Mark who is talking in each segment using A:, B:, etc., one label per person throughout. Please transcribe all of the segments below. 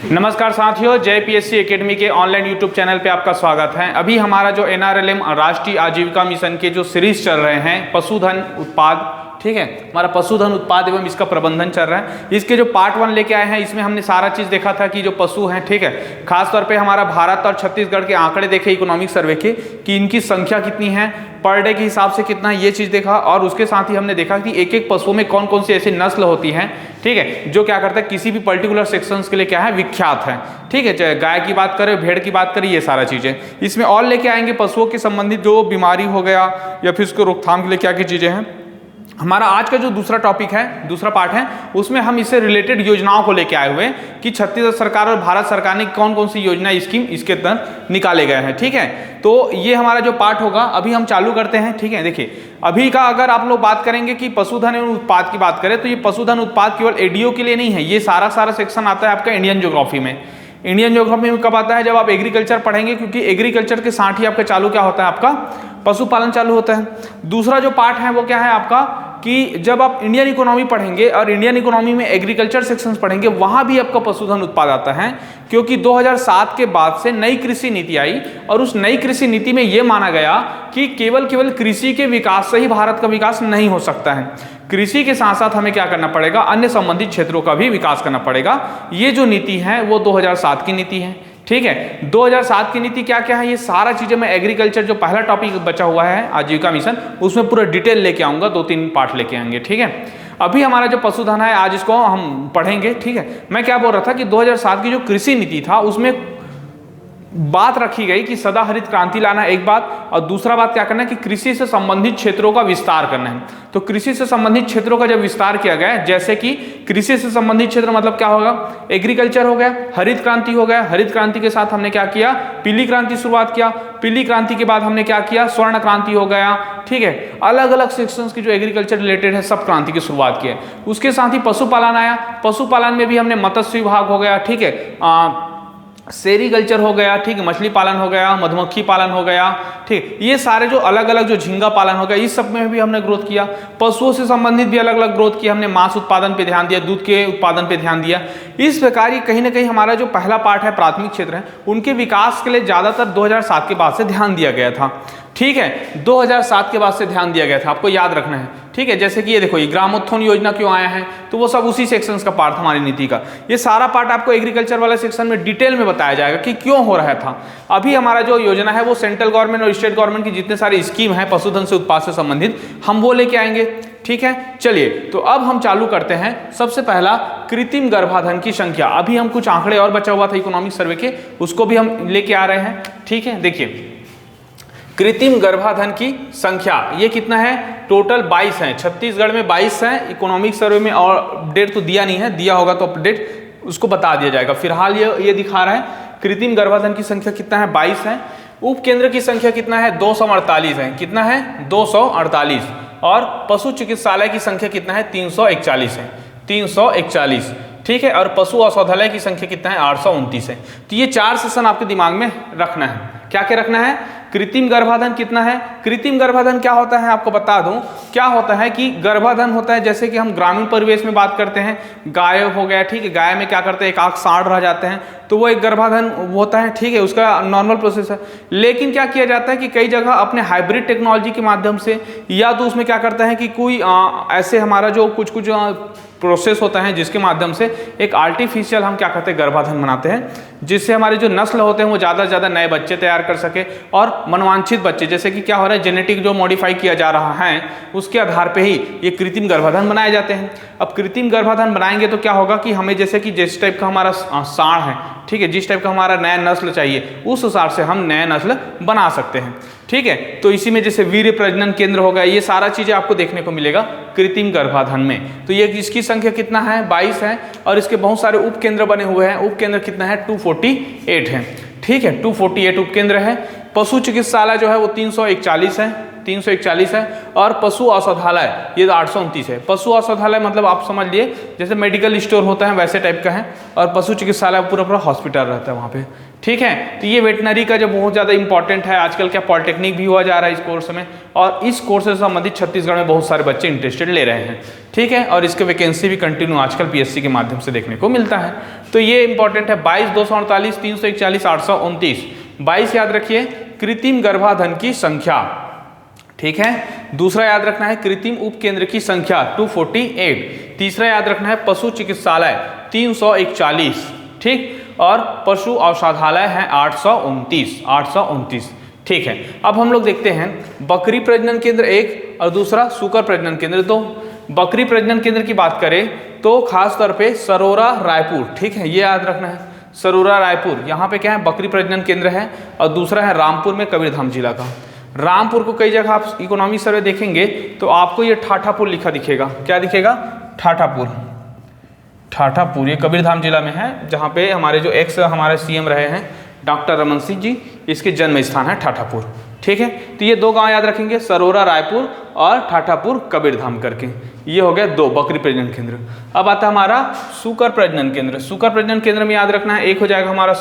A: नमस्कार साथियों, जय पीएससी एकेडमी के ऑनलाइन यूट्यूब चैनल पे आपका स्वागत है। अभी हमारा जो एनआरएलएम राष्ट्रीय आजीविका मिशन के जो सीरीज चल रहे हैं पशुधन उत्पाद, ठीक है, हमारा पशुधन उत्पाद एवं इसका प्रबंधन चल रहा है। इसके जो पार्ट 1 लेके आए हैं, इसमें हमने सारा चीज़ देखा था कि जो पशु हैं, ठीक है, खासतौर पे हमारा भारत और छत्तीसगढ़ के आंकड़े देखे इकोनॉमिक सर्वे के कि इनकी संख्या कितनी है, पर डे के हिसाब से कितना है, ये चीज़ देखा। और उसके साथ ही हमने देखा कि एक एक पशुओं में कौन कौन सी ऐसी नस्ल होती हैं, ठीक है, जो क्या करता है किसी भी पर्टिकुलर सेक्शंस के लिए क्या है, विख्यात है, ठीक है। चाहे गाय की बात करें, भेड़ की बात करें, ये सारा चीज़ें इसमें और लेके आएंगे। पशुओं के संबंधित जो बीमारी हो गया या फिर उसको रोकथाम के लिए क्या क्या चीज़ें हैं। हमारा आज का जो दूसरा टॉपिक है, दूसरा पार्ट है, उसमें हम इससे रिलेटेड योजनाओं को लेके आए हुए हैं कि छत्तीसगढ़ सरकार और भारत सरकार ने कौन कौन सी योजना स्कीम इसके तहत निकाले गए हैं, ठीक है। तो ये हमारा जो पार्ट होगा अभी हम चालू करते हैं, ठीक है। देखिए अभी का अगर आप लोग बात करेंगे कि पशुधन एवं उत्पाद की बात करें तो ये पशुधन उत्पाद केवल एडीओ के लिए नहीं है, ये सारा सेक्शन आता है आपका इंडियन ज्योग्राफी में। इंडियन ज्योग्राफी में कब आता है, जब आप एग्रीकल्चर पढ़ेंगे, क्योंकि एग्रीकल्चर के साथ ही आपका चालू क्या होता है, आपका पशुपालन चालू होता है। दूसरा जो पार्ट है वो क्या है आपका कि जब आप इंडियन इकोनॉमी पढ़ेंगे और इंडियन इकोनॉमी में एग्रीकल्चर सेक्शंस पढ़ेंगे, वहां भी आपका पशुधन उत्पाद आता है, क्योंकि 2007 के बाद से नई कृषि नीति आई और उस नई कृषि नीति में यह माना गया कि केवल कृषि के विकास से ही भारत का विकास नहीं हो सकता है। कृषि के साथ साथ हमें क्या करना पड़ेगा, अन्य संबंधित क्षेत्रों का भी विकास करना पड़ेगा। ये जो नीति है वो 2007 की नीति है, ठीक है। 2007 की नीति क्या क्या है, ये सारा चीजें मैं एग्रीकल्चर जो पहला टॉपिक बचा हुआ है आजीविका मिशन, उसमें पूरा डिटेल लेके आऊंगा, 2-3 पार्ट लेके आएंगे, ठीक है। अभी हमारा जो पशुधन है आज इसको हम पढ़ेंगे, ठीक है। मैं क्या बोल रहा था कि 2007 की जो कृषि नीति था उसमें बात रखी गई कि सदा हरित क्रांति लाना एक बात, और दूसरा बात क्या करना है कि कृषि से संबंधित क्षेत्रों का विस्तार करना है। तो कृषि से संबंधित क्षेत्रों का जब विस्तार किया गया, जैसे कि कृषि से संबंधित क्षेत्र मतलब क्या होगा, एग्रीकल्चर हो गया, हरित क्रांति हो गया, हरित क्रांति के साथ हमने क्या किया, पीली क्रांति शुरुआत किया, पीली क्रांति के बाद हमने क्या किया, स्वर्ण क्रांति हो गया, ठीक है। अलग अलग सेक्शंस की जो एग्रीकल्चर रिलेटेड है सब क्रांति की शुरुआत की है। उसके साथ ही पशुपालन आया, पशुपालन में भी हमने मत्स्य विभाग हो गया, ठीक है, सेरीकल्चर हो गया, ठीक है, मछली पालन हो गया, मधुमक्खी पालन हो गया, ठीक, ये सारे जो अलग अलग जो झींगा पालन हो गया, इस सब में भी हमने ग्रोथ किया। पशुओं से संबंधित भी अलग अलग ग्रोथ किया हमने, मांस उत्पादन पे ध्यान दिया, दूध के उत्पादन पे ध्यान दिया। इस प्रकार ये कहीं ना कहीं हमारा जो पहला पार्ट है प्राथमिक क्षेत्र है, उनके विकास के लिए ज्यादातर 2007 के बाद से ध्यान दिया गया था, ठीक है। 2007 के बाद से ध्यान दिया गया था, आपको याद रखना है, ठीक है। जैसे कि ये देखो, ये ग्रामोत्थान योजना क्यों आया है, तो वो सब उसी सेक्शंस का पार्ट हमारी नीति का। ये सारा पार्ट आपको एग्रीकल्चर वाले सेक्शन में डिटेल में बताया जाएगा कि क्यों हो रहा था। अभी हमारा जो योजना है वो सेंट्रल गवर्नमेंट और स्टेट गवर्नमेंट की जितने सारी स्कीम है पशुधन से उत्पाद से संबंधित, हम वो लेके आएंगे, ठीक है। चलिए तो अब हम चालू करते हैं। सबसे पहला कृत्रिम गर्भाधान की संख्या, अभी हम कुछ आंकड़े और बचा हुआ था इकोनॉमिक सर्वे के, उसको भी हम लेके आ रहे हैं, ठीक है। देखिए कृत्रिम गर्भाधान की संख्या ये कितना है, टोटल 22 है। छत्तीसगढ़ में 22 है, इकोनॉमिक सर्वे में और अपडेट तो दिया नहीं है, दिया होगा तो अपडेट उसको बता दिया जाएगा। फिलहाल ये दिखा रहा है कृत्रिम गर्भाधान की संख्या कितना है, 22 है। उप केंद्र की संख्या कितना है, 248 है, कितना है, 248। और पशु चिकित्सालय की संख्या कितना है, 341 है, 341, ठीक है। और पशु औषधालय की संख्या कितना है, 829 है। तो ये 4 सेशन आपके दिमाग में रखना है। क्या क्या रखना है, कृत्रिम गर्भाधान कितना है। कृत्रिम गर्भाधान क्या होता है आपको बता दूं, क्या होता है कि गर्भाधान होता है, जैसे कि हम ग्रामीण परिवेश में बात करते हैं, गाय हो गया, ठीक है, गाय में क्या करते हैं, एक आंख साड़ रह जाते हैं, तो वो एक गर्भाधान होता है, ठीक है, उसका नॉर्मल प्रोसेस है। लेकिन क्या किया जाता है कि कई जगह अपने हाइब्रिड टेक्नोलॉजी के माध्यम से, या तो उसमें क्या करता है कि कोई ऐसे हमारा जो कुछ प्रोसेस होता है जिसके माध्यम से एक आर्टिफिशियल हम क्या करते हैं, गर्भाधान बनाते हैं, जिससे हमारे जो नस्ल होते हैं वो ज़्यादा से ज़्यादा नए बच्चे तैयार कर सके और मनवांछित बच्चे, जैसे कि क्या हो रहा है, जेनेटिक जो मॉडिफाई किया जा रहा है उसके आधार पे ही ये कृत्रिम गर्भाधान बनाए जाते हैं। अब कृत्रिम गर्भाधान बनाएंगे तो क्या होगा कि हमें जैसे कि जिस टाइप का हमारा साढ़ है, ठीक है, जिस टाइप का हमारा नया नस्ल चाहिए उस हिसाब से हम नया नस्ल बना सकते हैं, ठीक है। तो इसी में जैसे वीर्य प्रजनन केंद्र हो गया, ये सारा चीजें आपको देखने को मिलेगा कृत्रिम गर्भाधान में। तो ये इसकी संख्या कितना है, 22 है, और इसके बहुत सारे उप केंद्र बने हुए हैं। उप केंद्र कितना है, 248 है, ठीक है, 248 उप केंद्र है। पशु चिकित्सालय जो है वो 341 है, 341 है, और पशु औषधालय ये 829 है। पशु औषधालय मतलब आप समझ लिए जैसे मेडिकल स्टोर होता है वैसे टाइप का है, और पशु चिकित्सालय पूरा पूरा हॉस्पिटल रहता है वहाँ पे, ठीक है। तो ये वेटनरी का जो बहुत ज़्यादा इंपॉर्टेंट है, आजकल क्या पॉलिटेक्निक भी हुआ जा रहा है इस कोर्स में, और इस कोर्स से संबंधित छत्तीसगढ़ में बहुत सारे बच्चे इंटरेस्टेड ले रहे हैं, ठीक है। और इसके वैकेंसी भी कंटिन्यू आजकल पीएससी के माध्यम से देखने को मिलता है। तो ये इंपॉर्टेंट है 22, 248, 341, 829। 22 याद रखिए कृत्रिम गर्भाधान की संख्या, ठीक है। दूसरा याद रखना है कृत्रिम उपकेंद्र की संख्या 248। तीसरा याद रखना है पशु चिकित्सालय 341, ठीक, और पशु औषधालय है 829, ठीक है। अब हम लोग देखते हैं बकरी प्रजनन केंद्र 1 और दूसरा सुकर प्रजनन केंद्र 2। बकरी प्रजनन केंद्र की बात करें तो खास तौर पे सरोरा रायपुर, ठीक है, ये याद रखना है सरोरा रायपुर, यहाँ पे क्या है बकरी प्रजनन केंद्र है, और दूसरा है रामपुर में कबीरधाम जिला का। रामपुर को कई जगह आप इकोनॉमी सर्वे देखेंगे तो आपको ये ठाठापुर लिखा दिखेगा, क्या दिखेगा ठाठापुर, ठाठापुर ये कबीरधाम जिला में है, जहाँ पे हमारे जो एक्स हमारे सीएम रहे हैं डॉक्टर रमन सिंह जी, इसके जन्म स्थान है ठाठापुर, ठीक है। तो ये दो गांव याद रखेंगे सरोरा रायपुर और ठाठापुर कबीरधाम करके, ये हो गया 2 बकरी प्रजनन केंद्र। अब आता है हमारा सुकर प्रजनन केंद्र। सुकर प्रजनन केंद्र में याद रखना है एक हो जाएगा हमारा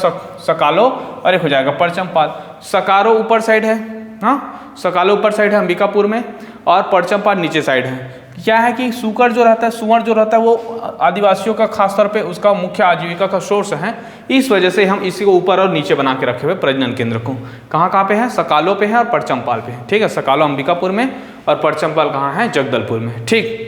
A: सकालो और एक हो जाएगा परचमपाल। सकारो ऊपर साइड है, हाँ सकालो ऊपर साइड है अंबिकापुर में, और परचमपाल नीचे साइड है। क्या है कि सुकर जो रहता है, सुअर जो रहता है वो आदिवासियों का खासतौर पे उसका मुख्य आजीविका का सोर्स है, इस वजह से हम इसी को ऊपर और नीचे बना के रखे हुए प्रजनन केंद्र को। कहाँ पे है, सकालो पे है और परचमपाल पे है, ठीक है। सकालो अंबिकापुर में और परचमपाल कहाँ है, जगदलपुर में, ठीक।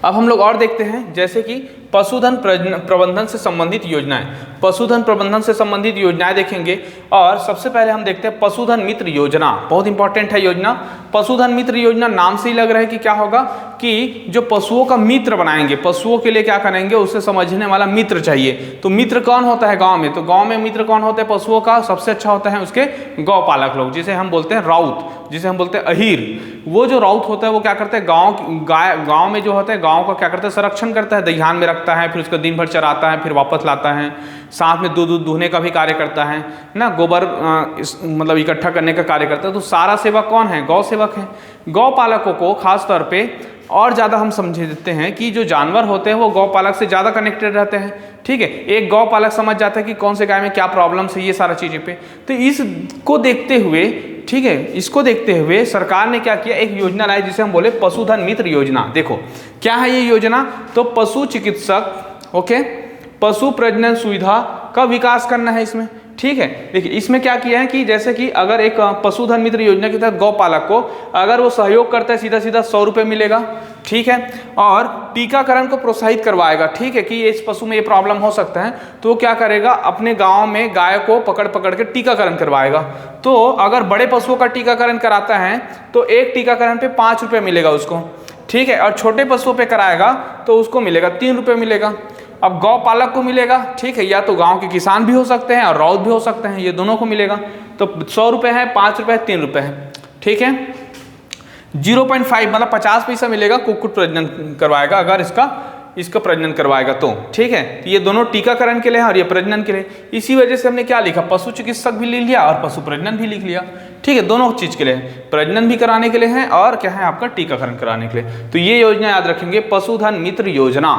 A: अब हम लोग और देखते हैं जैसे कि पशुधन प्रबंधन से संबंधित योजनाएं। पशुधन प्रबंधन से संबंधित योजनाएं देखेंगे, और सबसे पहले हम देखते हैं पशुधन मित्र योजना, बहुत इंपॉर्टेंट है योजना। पशुधन मित्र योजना नाम से ही लग रहा है कि क्या होगा कि जो पशुओं का मित्र बनाएंगे, पशुओं के लिए क्या करेंगे, उसे समझने वाला मित्र चाहिए। तो मित्र कौन होता है गाँव में, तो गाँव में मित्र कौन होता है पशुओं का, सबसे अच्छा होता है उसके गौ पालक लोग, जिसे हम बोलते हैं राउत, जिसे हम बोलते हैं अहीर। वो जो राउत होता है वो क्या करता है गाँव में जो होता है गाँव का क्या करता है, संरक्षण करता है, दहियान में रखता है, फिर उसको दिन भर चराता है, फिर वापस लाता है, साथ में दूध दूहने का भी कार्य करता है ना, गोबर मतलब इकट्ठा करने का कार्य करता है। तो सारा सेवक कौन है, गौ सेवक है। गौ पालकों को खास तौर पे और ज़्यादा हम समझ देते हैं कि जो जानवर होते हैं वो गौ पालक से ज़्यादा कनेक्टेड रहते हैं, ठीक है। एक गौ पालक समझ जाता है कि कौन से गाय में क्या प्रॉब्लम्स है, ये सारा चीज़ें पे। तो इसको देखते हुए, ठीक है, इसको देखते हुए सरकार ने क्या किया, एक योजना लाई जिसे हम बोले पशुधन मित्र योजना। देखो क्या है ये योजना, तो पशु चिकित्सक, ओके, पशु प्रजनन सुविधा का विकास करना है इसमें, ठीक है। देखिए इसमें क्या किया है कि जैसे कि अगर एक पशुधन मित्र योजना के तहत गौ पालक को अगर वो सहयोग करता है सीधा सीधा 100 रुपये मिलेगा, ठीक है, और टीकाकरण को प्रोत्साहित करवाएगा, ठीक है, कि इस पशु में ये प्रॉब्लम हो सकता है, तो क्या करेगा अपने गांव में गाय को पकड़ पकड़ के टीकाकरण करवाएगा। तो अगर बड़े पशुओं का टीकाकरण कराता है तो एक टीकाकरण पे 5 रुपये मिलेगा उसको, ठीक है, और छोटे पशुओं पे कराएगा तो उसको मिलेगा 3 रुपये मिलेगा। अब गौ पालक को मिलेगा, ठीक है, या तो गांव के किसान भी हो सकते हैं और राउत भी हो सकते हैं, ये दोनों को मिलेगा। तो 100 रुपये है, 5 रुपये है, 3 रुपये है, ठीक है। 0.5 मतलब 50 पैसा मिलेगा कुक्कुट प्रजनन करवाएगा अगर इसका प्रजनन करवाएगा तो, ठीक है। तो ये दोनों टीकाकरण के लिए और ये प्रजनन के लिए। इसी वजह से हमने क्या लिखा, पशु चिकित्सक भी लिख लिया और पशु प्रजनन भी लिख लिया, ठीक है। दोनों चीज के लिए, प्रजनन भी कराने के लिए है और क्या है आपका टीकाकरण कराने के लिए। तो ये योजना याद रखेंगे, पशुधन मित्र योजना,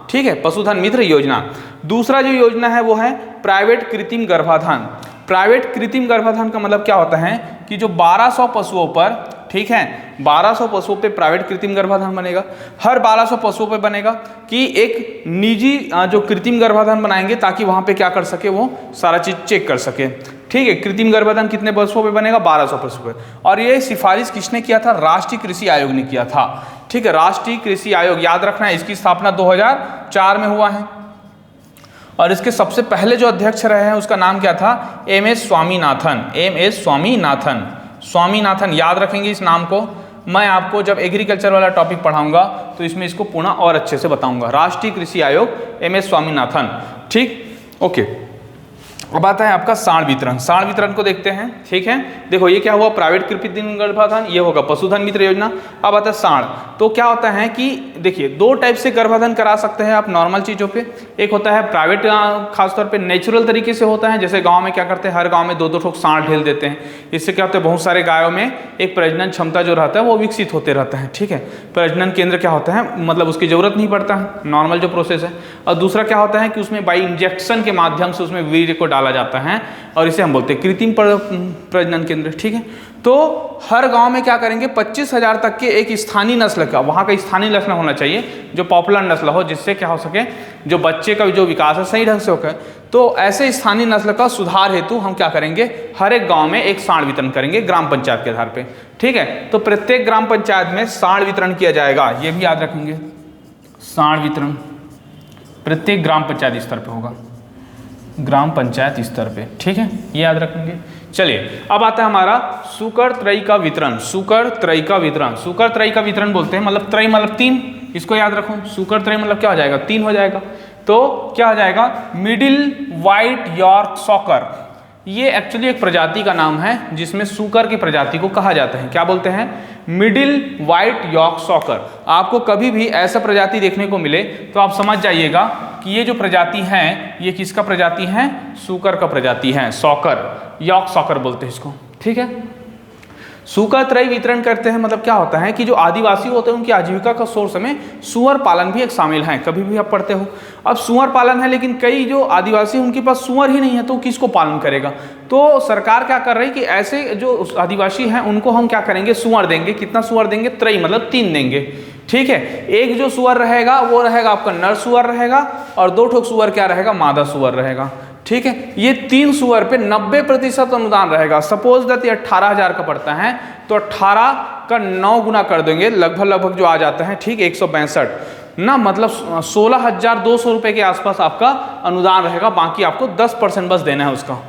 A: ठीक है, पशुधन मित्र योजना। दूसरा जो योजना है वो है प्राइवेट कृत्रिम गर्भाधान। प्राइवेट कृत्रिम गर्भाधान का मतलब क्या होता है कि जो 1200 पशुओं पर, ठीक है, 1200 पशुओं पे प्राइवेट कृत्रिम गर्भाधान बनेगा। हर 1200 पशुओं पे बनेगा कि एक निजी जो कृत्रिम गर्भाधान बनाएंगे ताकि वहां पे क्या कर सके, वो सारा चीज चेक कर सके, ठीक है। कृत्रिम गर्भाधान कितने पशुओं पे बनेगा, 1200 पशु पे। और ये सिफारिश किसने किया था, राष्ट्रीय कृषि आयोग ने किया था, ठीक है। राष्ट्रीय कृषि आयोग याद रखना है, इसकी स्थापना 2004 में हुआ है और इसके सबसे पहले जो अध्यक्ष रहे हैं उसका नाम क्या था, MS स्वामीनाथन। MS स्वामीनाथन याद रखेंगे इस नाम को। मैं आपको जब एग्रीकल्चर वाला टॉपिक पढ़ाऊंगा तो इसमें इसको पुनः और अच्छे से बताऊंगा। राष्ट्रीय कृषि आयोग, MS स्वामीनाथन, ठीक, ओके। अब आता है आपका साढ़ वितरण। साढ़ वितरण को देखते हैं, ठीक है। देखो ये क्या हुआ, प्राइवेट कृत्रिम गर्भाधान, ये होगा पशुधन मित्र योजना। अब आता है साढ़। तो क्या होता है कि देखिए 2 टाइप से गर्भाधान करा सकते हैं आप नॉर्मल चीज़ों पे। एक होता है प्राइवेट, खासतौर पे नेचुरल तरीके से होता है, जैसे गांव में क्या करते हैं, हर गांव में 2-2 ठोक सांड ढेल देते हैं। इससे क्या होता है, बहुत सारे गायों में एक प्रजनन क्षमता जो रहता है वो विकसित होते रहता है। ठीक है, प्रजनन केंद्र क्या होता है, मतलब उसकी जरूरत नहीं पड़ता है, नॉर्मल जो प्रोसेस है। और दूसरा क्या होता है कि उसमें बाई इंजेक्शन के माध्यम से उसमें वीर्य को डाला जाता है, और इसे हम बोलते हैं कृत्रिम प्रजनन केंद्र। ठीक है, तो हर गांव में क्या करेंगे, 25,000 तक के एक स्थानीय नस्ल का, वहाँ का स्थानीय नस्ल होना चाहिए जो पॉपुलर नस्ल हो, जिससे क्या हो सके, जो बच्चे का जो विकास है सही ढंग से होकर। तो ऐसे स्थानीय नस्ल का सुधार हेतु हम क्या करेंगे, हर एक गांव में एक सांड वितरण करेंगे ग्राम पंचायत के आधार पे। ठीक है, तो प्रत्येक ग्राम पंचायत में सांड वितरण किया जाएगा, ये भी याद रखेंगे। सांड वितरण प्रत्येक ग्राम पंचायत स्तर पे होगा, ग्राम पंचायत स्तर पे। ठीक है, ये याद रखेंगे। चलिए, अब आता है हमारा सुकर त्रयी का वितरण। सुकर त्रयी का वितरण, सुकर त्रयी का वितरण बोलते हैं, मतलब त्रयी मतलब 3, इसको याद रखो। सुकर त्रयी मतलब क्या हो जाएगा, 3 हो जाएगा। तो क्या हो जाएगा, मिडिल व्हाइट यॉर्क सॉकर। ये एक्चुअली एक प्रजाति का नाम है जिसमें सुकर की प्रजाति को कहा जाता है, क्या बोलते हैं, मिडिल व्हाइट यॉर्क सॉकर। आपको कभी भी ऐसा प्रजाति देखने को मिले तो आप समझ जाइएगा कि ये जो प्रजाति है ये किसका प्रजाति है, सुकर का प्रजाति है, सॉकर, यॉर्क सॉकर बोलते हैं इसको। ठीक है, सुकर त्रयी वितरण करते हैं, मतलब क्या होता है कि जो आदिवासी होते हैं उनकी आजीविका का सोर्स में सुअर पालन भी एक शामिल है। कभी भी आप पढ़ते हो, अब सुअर पालन है, लेकिन कई जो आदिवासी उनके पास सुअर ही नहीं है, तो किसको पालन करेगा। तो सरकार क्या कर रही है कि ऐसे जो आदिवासी हैं उनको हम क्या करेंगे, सुअर देंगे। कितना सुअर देंगे, त्रयी मतलब 3 देंगे। ठीक है, एक जो सुअर रहेगा वो रहेगा आपका नर सुअर रहेगा, और 2 ठोक सुअर क्या रहेगा, मादा सुअर रहेगा। ठीक है, ये 3 सुअर पे 90% अनुदान रहेगा। सपोज दैट ये 18,000 का पड़ता है, तो 18 का 9 गुना कर देंगे, लगभग जो आ जाता है, ठीक, 162 ना, मतलब 16,200 रुपये के आसपास आपका अनुदान रहेगा। बाकी आपको 10% बस देना है उसका।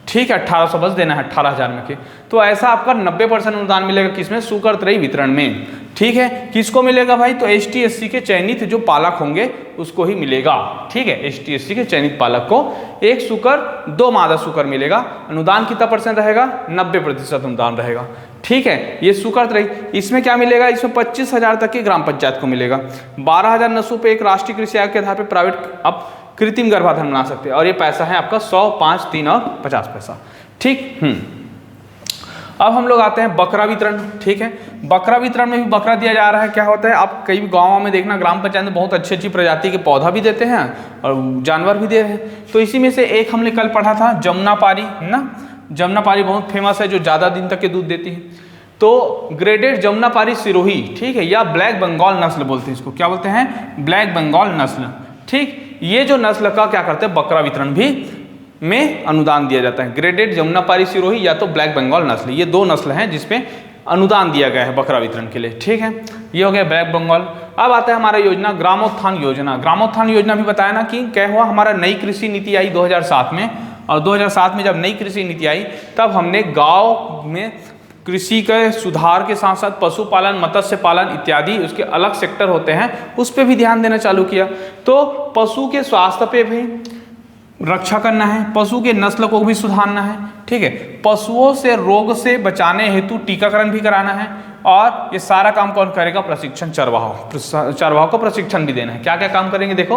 A: ठीक है, 1800 बस देना है 18,000 में के। तो ऐसा आपका 90% अनुदान मिलेगा किसमें, सुकर त्रयी वितरण में। ठीक है, किसको मिलेगा भाई, तो ST SC के चयनित जो पालक होंगे उसको ही मिलेगा। ठीक है, ST SC के चयनित पालक को 1 सुकर 2 मादा सुकर मिलेगा। अनुदान कितना % रहेगा, 90% अनुदान रहेगा। ठीक है, ये सुकर त्रयी, इसमें क्या मिलेगा, इसमें 25,000 तक की ग्राम पंचायत को मिलेगा। 12,000 नसों पे एक राष्ट्रीय कृषि आयोग के आधार पर प्राइवेट आप कृत्रिम गर्भाधान बना सकते हैं, और ये पैसा है आपका 100, 5, 3 और 50 पैसा। ठीक, अब हम लोग आते हैं बकरा वितरण। ठीक है, बकरा वितरण में भी बकरा दिया जा रहा है। क्या होता है, आप कई गाँवों में देखना, ग्राम पंचायत में बहुत अच्छी प्रजाति के पौधा भी देते हैं और जानवर भी दे रहे हैं। तो इसी में से एक हमने कल पढ़ा था, जमुनापारी ना, जमुनापारी बहुत फेमस है, जो ज़्यादा दिन तक के दूध देती है। तो ग्रेडेड जमुनापारी सिरोही, ठीक है, या ब्लैक बंगाल नस्ल बोलते हैं इसको, क्या बोलते हैं, ब्लैक बंगाल नस्ल। ठीक, ये जो नस्ल का क्या करते हैं, बकरा वितरण भी में अनुदान दिया जाता है। ग्रेडेड जमुनापारी सिरोही या तो ब्लैक बंगाल नस्ल, ये 2 नस्ल हैं जिसपे अनुदान दिया गया है बकरा वितरण के लिए। ठीक है, ये हो गया ब्लैक बंगाल। अब आता है हमारा योजना ग्रामोत्थान योजना। ग्रामोत्थान योजना भी बताया ना कि क्या हुआ, हमारा नई कृषि नीति आई 2007 में, और 2007 में जब नई कृषि नीति आई तब हमने गाँव में कृषि के सुधार के साथ साथ पशुपालन, मत्स्य पालन इत्यादि उसके अलग सेक्टर होते हैं, उस पर भी ध्यान देना चालू किया। तो पशु के स्वास्थ्य पे भी रक्षा करना है, पशु के नस्ल को भी सुधारना है। ठीक है, पशुओं से रोग से बचाने हेतु टीकाकरण भी कराना है, और ये सारा काम कौन करेगा, प्रशिक्षण चरवाहों को प्रशिक्षण भी देना है। क्या क्या काम करेंगे, देखो,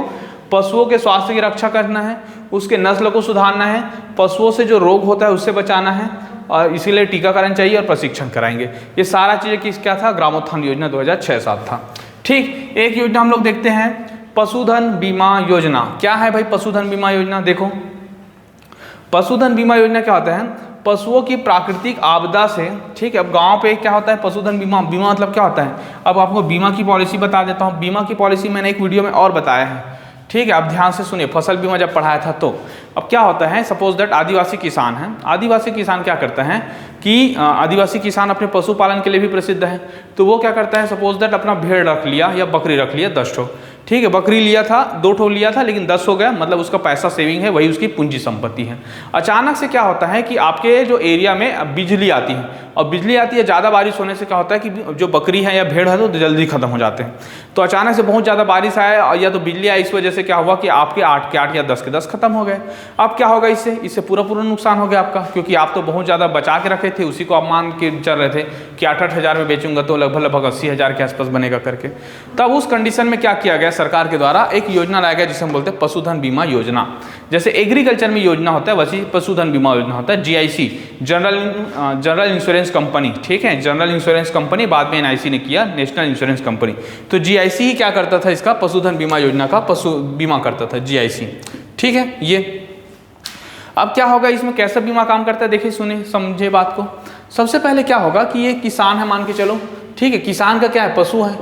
A: पशुओं के स्वास्थ्य की रक्षा करना है, उसके नस्ल को सुधारना है, पशुओं से जो रोग होता है उससे बचाना है, और इसीलिए टीकाकरण चाहिए और प्रशिक्षण कराएंगे। ये सारा चीज़ें किस क्या था, ग्रामोत्थान योजना 2006-07 था। ठीक, एक योजना हम लोग देखते हैं, पशुधन बीमा योजना। क्या है भाई पशुधन बीमा योजना, देखो, पशुधन बीमा योजना क्या होता है, पशुओं की प्राकृतिक आपदा से, ठीक है, अब गांव पे क्या होता है, पशुधन बीमा, बीमा मतलब क्या होता है, अब आपको बीमा की पॉलिसी बता देता हूँ। बीमा की पॉलिसी मैंने एक वीडियो में और बताया है। ठीक है, अब ध्यान से सुनिए, फसल बीमा जब पढ़ाया था तो। अब क्या होता है, सपोज दैट आदिवासी किसान हैं, आदिवासी किसान क्या करते हैं कि आदिवासी किसान अपने पशुपालन के लिए भी प्रसिद्ध है। तो वो क्या करता है, सपोज दैट अपना भेड़ रख लिया या बकरी रख लिया 10 ठो। ठीक है, बकरी लिया था, 2 ठो लिया था, लेकिन 10 हो गया, मतलब उसका पैसा सेविंग है, वही उसकी पूंजी संपत्ति है। अचानक से क्या होता है कि आपके जो एरिया में बिजली आती है, और बिजली आती है, ज़्यादा बारिश होने से क्या होता है कि जो बकरी है या भेड़ है तो जल्दी खत्म हो जाते हैं। तो अचानक से बहुत ज़्यादा बारिश आया या तो बिजली आई, इस वजह से क्या हुआ कि आपके 8 के 8 या 10 के 10 खत्म हो गए। अब क्या होगा, इससे पूरा नुकसान हो गया आपका, क्योंकि आप तो बहुत ज़्यादा बचा के रखे थे, उसी को आप मान के चल रहे थे कि 8-8 हज़ार में बेचूंगा तो लगभग 80,000 के आसपास बनेगा करके। तब उस कंडीशन में क्या किया गया, सरकार के द्वारा एक योजना लाया गया जिसे हम बोलते हैं पशुधन बीमा योजना। जैसे एग्रीकल्चर में योजना होता है वैसे पशुधन बीमा योजना होता है। जीआईसी जनरल इंश्योरेंस कंपनी, ठीक है, जनरल इंश्योरेंस कंपनी, बाद में एनआईसी ने किया नेशनल इंश्योरेंस कंपनी। तो जीआईसी ही क्या करता था, इसका पशुधन बीमा योजना का पशु बीमा करता था जीआईसी, ठीक है। ये अब क्या होगा, इसमें कैसा बीमा काम करता है, देखिए सुनिए समझे बात को। सबसे पहले क्या होगा कि ये किसान है मान के चलो, ठीक है, किसान का क्या है, पशु है,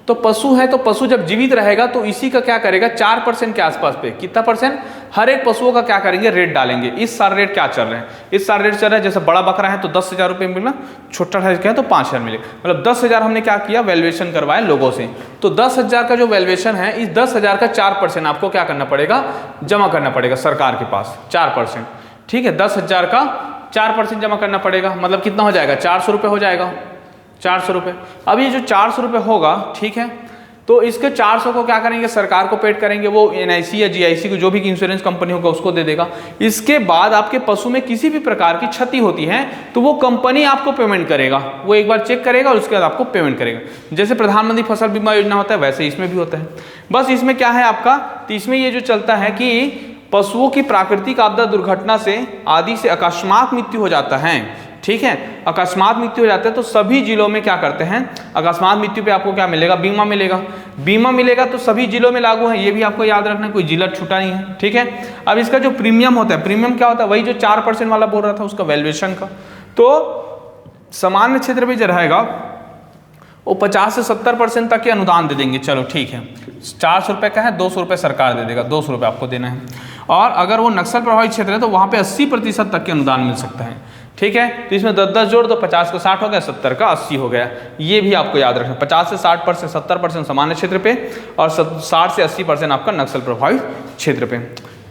A: तो पशु है तो पशु जब जीवित रहेगा तो इसी का क्या करेगा 4% के आसपास पे, कितना परसेंट, हर एक पशुओं का क्या करेंगे रेट डालेंगे। इस साल रेट क्या चल रहे हैं, इस साल रेट चल रहा है जैसे बड़ा बकरा है तो 10,000 रुपये मिलना, छोटा है तो 5,000 मिले, मतलब 10,000 हमने क्या किया वैल्यूएशन करवाया लोगों से। तो 10,000 का जो वैल्यूएशन है, इस 10,000 का 4% आपको क्या करना पड़ेगा, जमा करना पड़ेगा सरकार के पास 4%, ठीक है। 10,000 का 4% जमा करना पड़ेगा, मतलब कितना हो जाएगा 400 रुपये हो जाएगा, 400 रुपये। अब ये जो 400 रुपये होगा, ठीक है, तो इसके 400 को क्या करेंगे सरकार को पेड करेंगे, वो एनआईसी या जीआईसी को जो भी इंश्योरेंस कंपनी होगा उसको दे देगा। इसके बाद आपके पशु में किसी भी प्रकार की क्षति होती है तो वो कंपनी आपको पेमेंट करेगा, वो एक बार चेक करेगा और उसके बाद आपको पेमेंट करेगा। जैसे प्रधानमंत्री फसल बीमा योजना होता है वैसे इसमें भी होता है। बस इसमें क्या है आपका, तो इसमें ये जो चलता है कि पशुओं की प्राकृतिक आपदा दुर्घटना से आदि से अकस्मात मृत्यु हो जाता है, ठीक है, अकस्मात मृत्यु हो जाता है तो सभी जिलों में क्या करते हैं, अकस्मात मृत्यु पे आपको क्या मिलेगा, बीमा मिलेगा। बीमा मिलेगा तो सभी जिलों में लागू है, ये भी आपको याद रखना है, कोई जिला छूटा नहीं है, ठीक है। अब इसका जो प्रीमियम होता है, प्रीमियम क्या होता है, वही जो 4% वाला बोल रहा था उसका वैल्यूएशन का। तो सामान्य क्षेत्र में जो रहेगा वो 50 से 70% तक के अनुदान दे देंगे, चलो ठीक है। 400 रुपये का है, 200 रुपये सरकार दे देगा, 200 रुपये आपको देना है। और अगर वो नक्सल प्रभावित क्षेत्र है तो वहाँ पे 80% तक के अनुदान मिल सकता है, ठीक है। तो इसमें 10-10 जोड़ दो, 50 का 60 हो गया, 70 का 80 हो गया, ये भी आपको याद रखना। 50 से 60%, 70% सामान्य क्षेत्र पे और 60 से 80% आपका नक्सल प्रभावित क्षेत्र पे,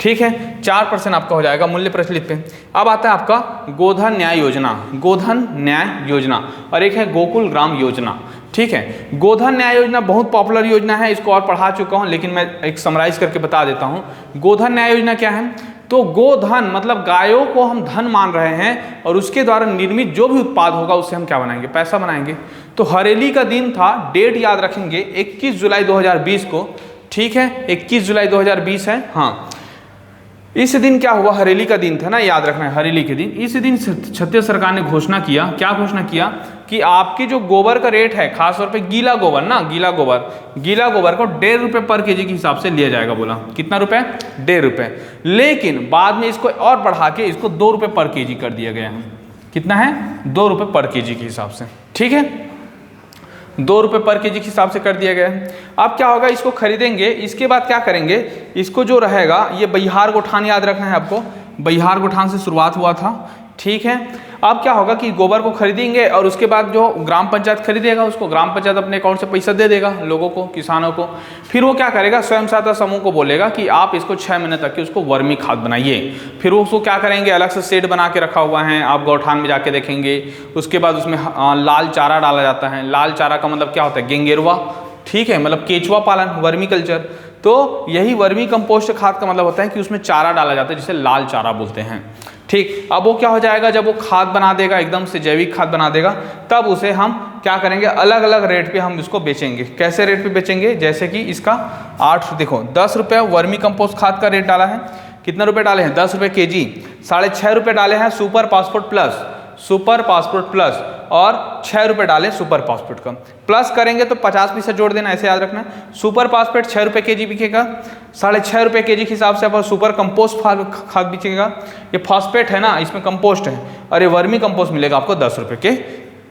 A: ठीक है। 4% आपका हो जाएगा मूल्य प्रचलित पे। अब आता है आपका गोधन न्याय योजना, गोधन न्याय योजना, और एक है गोकुल ग्राम योजना, ठीक है। गोधन न्याय योजना बहुत पॉपुलर योजना है, इसको और पढ़ा चुका हूँ लेकिन मैं एक समराइज करके बता देता हूँ। गोधन न्याय योजना क्या है, तो गोधन मतलब गायों को हम धन मान रहे हैं और उसके द्वारा निर्मित जो भी उत्पाद होगा उससे हम क्या बनाएंगे, पैसा बनाएंगे। तो हरेली का दिन था, डेट याद रखेंगे 21 जुलाई 2020 को, ठीक है, 21 जुलाई 2020 है, हाँ। इस दिन क्या हुआ, हरेली का दिन था ना, याद रखना है हरेली के दिन। इस दिन छत्तीसगढ़ सरकार ने घोषणा किया, क्या घोषणा किया कि आपकी जो गोबर का रेट है, खासतौर पे गीला गोबर ना, गीला गोबर को 1.5 रुपये पर केजी के हिसाब से लिया जाएगा। बोला कितना रुपए, 1.5 रुपये, लेकिन बाद में इसको और बढ़ा के इसको 2 रुपये पर केजी कर दिया गया है। कितना है, 2 रुपये पर केजी के हिसाब से, ठीक है, 2 रुपये पर केजी के हिसाब से कर दिया गया है। अब क्या होगा, इसको खरीदेंगे, इसके बाद क्या करेंगे, इसको जो रहेगा ये बहिहार गोठान याद रखना है आपको, बहिहार गोठान से शुरुआत हुआ था, ठीक है। अब क्या होगा कि गोबर को खरीदेंगे और उसके बाद जो ग्राम पंचायत खरीदेगा उसको ग्राम पंचायत अपने अकाउंट से पैसा दे देगा लोगों को, किसानों को। फिर वो क्या करेगा, स्वयं सहायता समूह को बोलेगा कि आप इसको 6 महीने तक की उसको वर्मी खाद बनाइए। फिर वो उसको क्या करेंगे, अलग से शेड बना के रखा हुआ है, आप गौठान में जाके देखेंगे। उसके बाद उसमें लाल चारा डाला जाता है। लाल चारा का मतलब क्या होता है, गेंगेरुआ, ठीक है, मतलब केचुआ पालन, वर्मी कल्चर। तो यही वर्मी कंपोस्ट खाद का मतलब होता है कि उसमें चारा डाला जाता है जिसे लाल चारा बोलते हैं, ठीक। अब वो क्या हो जाएगा, जब वो खाद बना देगा, एकदम से जैविक खाद बना देगा, तब उसे हम क्या करेंगे, अलग अलग रेट पे हम इसको बेचेंगे। कैसे रेट पे बेचेंगे, जैसे कि इसका 8, देखो 10 रुपये वर्मी कंपोस्ट खाद का रेट डाला है, कितना रुपए डाले हैं, 10 रुपये केजी। 6.5 रुपये डाले हैं सुपर फास्फेट प्लस, और 6 रुपये डाले सुपर फास्फेट का। प्लस करेंगे तो 50 पैसा जोड़ देना, ऐसे याद रखना। सुपर फास्फेट 6 रुपये केजी बिकेगा, 6.5 रुपये केजी के हिसाब से आप सुपर कंपोस्ट खाद बिकेगा। ये फास्फेट है ना, इसमें कंपोस्ट है, और ये वर्मी कंपोस्ट मिलेगा आपको 10 रुपये के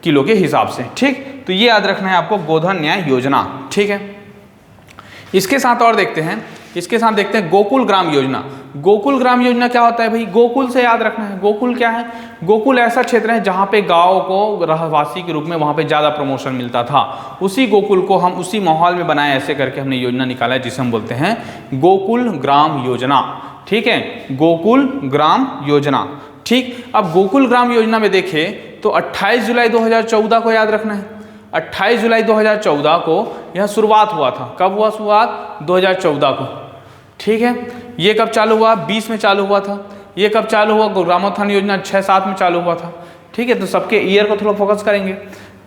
A: किलो के हिसाब से, ठीक। तो ये याद रखना है आपको गोधन न्याय योजना, ठीक है। इसके साथ और देखते हैं, इसके साथ देखते हैं गोकुल ग्राम योजना। गोकुल ग्राम योजना क्या होता है भाई, गोकुल से याद रखना है। गोकुल क्या है, गोकुल ऐसा क्षेत्र है जहाँ पे गाँव को रहवासी के रूप में वहाँ पे ज़्यादा प्रमोशन मिलता था। उसी गोकुल को हम उसी माहौल में बनाए, ऐसे करके हमने योजना निकाला है जिसे हम बोलते हैं गोकुल ग्राम योजना, ठीक है, गोकुल ग्राम योजना, ठीक। अब गोकुल ग्राम योजना में देखें तो 28 जुलाई 2014 को याद रखना है। 28 जुलाई 2014 को यह शुरुआत हुआ था। कब हुआ शुरुआत, 2014 को, ठीक है। ये कब चालू हुआ, 20 में चालू हुआ था। ये कब चालू हुआ, ग्रामोत्थान योजना 6-7 में चालू हुआ था, ठीक है। तो सबके ईयर को थोड़ा फोकस करेंगे।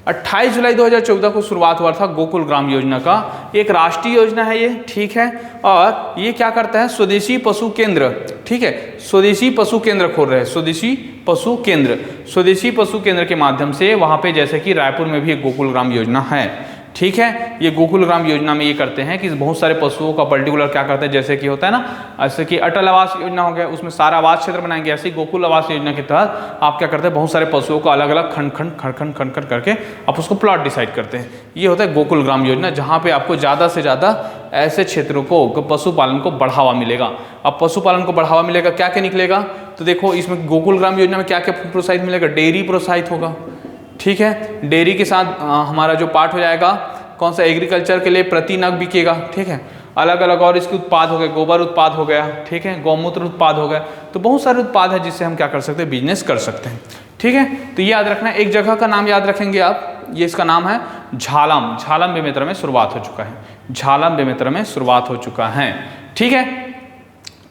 A: 28 जुलाई 2014 को शुरुआत हुआ था गोकुल ग्राम योजना का। एक राष्ट्रीय योजना है ये, ठीक है। और ये क्या करता है, स्वदेशी पशु केंद्र, ठीक है, स्वदेशी पशु केंद्र खोल रहे हैं, स्वदेशी पशु केंद्र। स्वदेशी पशु केंद्र के माध्यम से वहाँ पे जैसे कि रायपुर में भी एक गोकुल ग्राम योजना है, ठीक है। ये गोकुल ग्राम योजना में ये करते हैं कि बहुत सारे पशुओं का पर्टिकुलर क्या करते हैं, जैसे कि होता है ना, ऐसे कि अटल आवास योजना हो गया, उसमें सारा आवास क्षेत्र बनाएंगे, ऐसे ही गोकुल आवास योजना के तहत आप क्या करते हैं, बहुत सारे पशुओं को अलग अलग खंड खंड करके आप उसको प्लॉट डिसाइड करते हैं। ये होता है गोकुल ग्राम योजना, जहाँ पे आपको ज़्यादा से ज़्यादा ऐसे क्षेत्रों को पशुपालन को बढ़ावा मिलेगा। अब पशुपालन को बढ़ावा मिलेगा, क्या क्या निकलेगा, तो देखो इसमें गोकुल ग्राम योजना में क्या क्या प्रोत्साहित मिलेगा, डेयरी प्रोत्साहित होगा, ठीक है। डेयरी के साथ हमारा जो पार्ट हो जाएगा कौन सा, एग्रीकल्चर के लिए प्रति नग बिकेगा, ठीक है। अलग अलग और इसके उत्पाद हो गए, गोबर उत्पाद हो गया, ठीक है, गौमूत्र उत्पाद हो गया। तो बहुत सारे उत्पाद है जिससे हम क्या कर सकते हैं, बिजनेस कर सकते हैं, ठीक है। तो ये याद रखना, एक जगह का नाम याद रखेंगे आप, ये इसका नाम है झालम। झालम बेमेतरा में शुरुआत हो चुका है, झालम बेमेतरा में शुरुआत हो चुका है, ठीक है।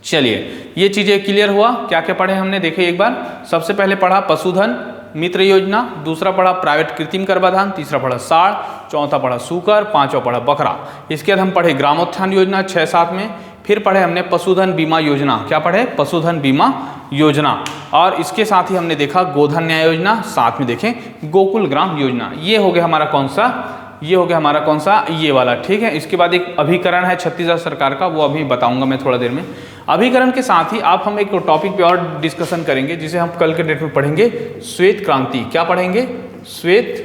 A: चलिए ये चीज़ें क्लियर हुआ। क्या क्या पढ़े हमने, देखिए एक बार। सबसे पहले पढ़ा पशुधन मित्र योजना, दूसरा पढ़ा प्राइवेट कृत्रिम गर्भाधान, तीसरा पढ़ा साढ़, चौथा पढ़ा सूकर, पांचवा पढ़ा बकरा। इसके बाद हम पढ़े ग्रामोत्थान योजना 6-7 में। फिर पढ़े हमने पशुधन बीमा योजना, क्या पढ़े, पशुधन बीमा योजना। और इसके साथ ही हमने देखा गोधन न्याय योजना, साथ में देखें गोकुल ग्राम योजना। ये हो गया हमारा कौन सा, ये हो गया हमारा कौन सा, ये वाला, ठीक है। इसके बाद एक अभिकरण है छत्तीसगढ़ सरकार का, वो अभी बताऊंगा मैं थोड़ा देर में। अभिकरण के साथ ही आप हम एक टॉपिक पे और डिस्कशन करेंगे जिसे हम कल के डेट में पढ़ेंगे, श्वेत क्रांति। क्या पढ़ेंगे, श्वेत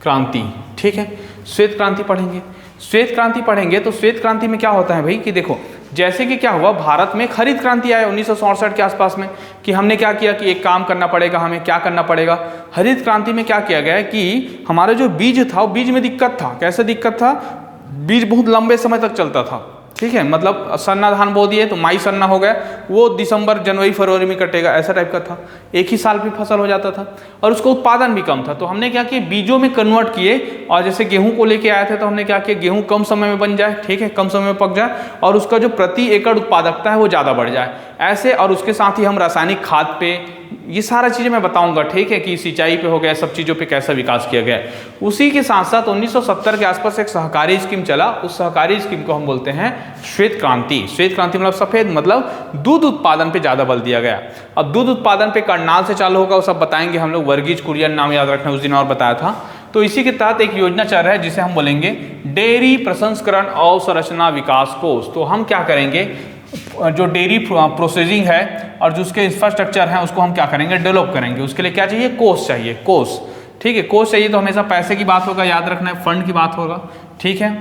A: क्रांति, ठीक है। श्वेत क्रांति पढ़ेंगे। श्वेत क्रांति पढ़ेंगे तो श्वेत क्रांति में क्या होता है भाई, कि देखो जैसे कि क्या हुआ, भारत में हरित क्रांति आया 1967 के आसपास में, कि हमने क्या किया कि एक काम करना पड़ेगा, हमें क्या करना पड़ेगा। हरित क्रांति में क्या किया गया है कि हमारा जो बीज था, वो बीज में दिक्कत था। कैसे दिक्कत था, बीज बहुत लंबे समय तक चलता था, ठीक है। मतलब सन्ना धान बो दिए तो माई सन्ना हो गया, वो दिसंबर जनवरी फरवरी में कटेगा, ऐसा टाइप का था। एक ही साल पे फसल हो जाता था और उसका उत्पादन भी कम था। तो हमने क्या किया, बीजों में कन्वर्ट किए। और जैसे गेहूं को लेके आए थे तो हमने क्या किया, गेहूं कम समय में बन जाए, ठीक है, कम समय में पक जाए और उसका जो प्रति एकड़ उत्पादकता है वो ज़्यादा बढ़ जाए ऐसे। और उसके साथ ही हम रासायनिक खाद पे, ये सारा चीज़ें मैं बताऊंगा, ठीक है, कि सिंचाई पे हो गया, सब चीज़ों पे कैसा विकास किया गया। उसी के साथ साथ 1970 के आसपास एक सहकारी स्कीम चला, उस सहकारी स्कीम को हम बोलते हैं श्वेत क्रांति। श्वेत क्रांति मतलब सफ़ेद, मतलब दूध उत्पादन पे ज़्यादा बल दिया गया। अब दूध उत्पादन पे करनाल से चालू होगा, वो सब बताएंगे हम लोग। वर्गीज कुरियन नाम याद रखना, उस दिन और बताया था। तो इसी के तहत एक योजना चल रहा है जिसे हम बोलेंगे डेयरी प्रसंस्करण अवसंरचना विकास कोष। तो हम क्या करेंगे, जो डेयरी प्रोसेसिंग है और जो उसके इंफ्रास्ट्रक्चर है उसको हम क्या करेंगे, डेवलप करेंगे। उसके लिए क्या चाहिए, कोष चाहिए, कोष, ठीक है। कोष चाहिए तो हमेशा पैसे की बात होगा, याद रखना है, फंड की बात होगा, ठीक है,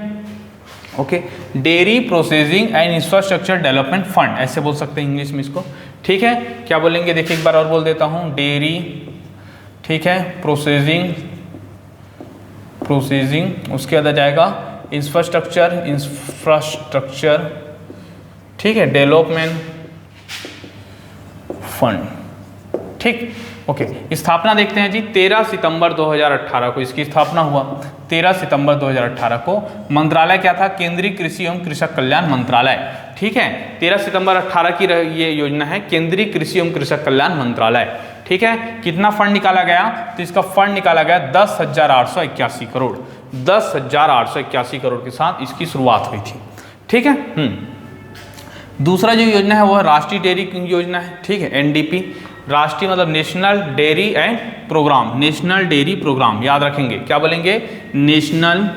A: okay. Dairy processing and infrastructure development fund, ऐसे बोल सकते हैं इंग्लिश में इसको, ठीक है। क्या बोलेंगे, देखिए एक बार और बोल देता हूँ, डेयरी, ठीक है, प्रोसेसिंग, उसके बाद आ जाएगा इंफ्रास्ट्रक्चर, ठीक है, डेवलपमेंट फंड, ठीक, ओके। स्थापना देखते हैं जी, 13 सितंबर 2018 को इसकी स्थापना हुआ। 13 सितंबर 2018 को। मंत्रालय क्या था, केंद्रीय कृषि एवं कृषक कल्याण मंत्रालय, ठीक है। 13 सितंबर 18 की ये योजना है, केंद्रीय कृषि एवं कृषक कल्याण मंत्रालय, ठीक है। कितना फंड निकाला गया, तो इसका फंड निकाला गया 10,881 करोड़। 10,881 करोड़ के साथ इसकी शुरुआत हुई थी, ठीक है। दूसरा जो योजना है वो है राष्ट्रीय डेयरी योजना है, ठीक है, एनडीपी। राष्ट्रीय मतलब national dairy and programme, national dairy programme, याद रखेंगे। क्या बोलेंगे, national